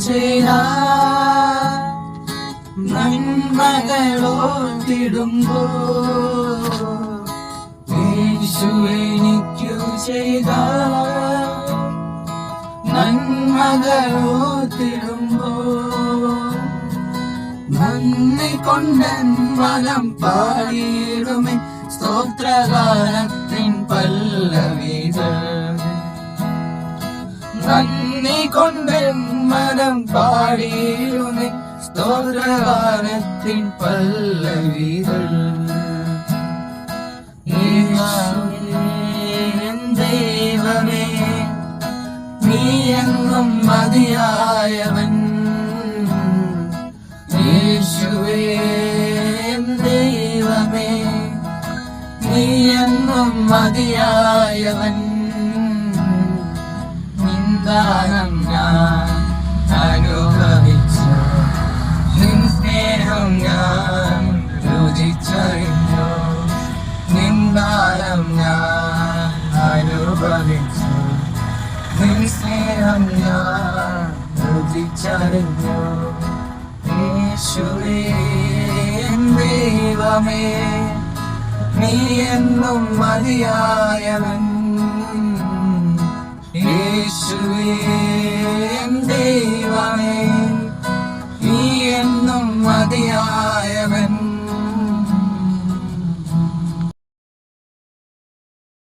ചെയ്ത നന്മകളോർത്തിടുമ്പോ യേശു എനിക്കു ചെയ്ത നന്മകളോർത്തിടുമ്പോ നന്ദി കൊണ്ടൻ മനം പാടിയിടുമേ സ്തോത്രഗാനത്തിൻ പല്ലവികൾ. നന്ദി കൊണ്ടൻ മനം പാടിയിടുമേ സ്തോത്രഗാനത്തിൻ പല്ലവികൾ. ദൈവമേ നീ എന്നും മതിയായവൻ. യേശുവേ ദൈവമേ നീ എന്നും മതിയായവൻ. നിന്ദാനം ഞാൻ അനുഭവിച്ചു, നിൻ സ്നേഹം ഞാൻ രുചിച്ചറിഞ്ഞു. നിന്ദാനം ഞാൻ അനുഭവിച്ചു, നിൻ സ്നേഹം ഞാൻ രുചിച്ചറിഞ്ഞു. യേശുവേ ദൈവമേ നീ എന്നും മതിയായവൻ. യേശുവേ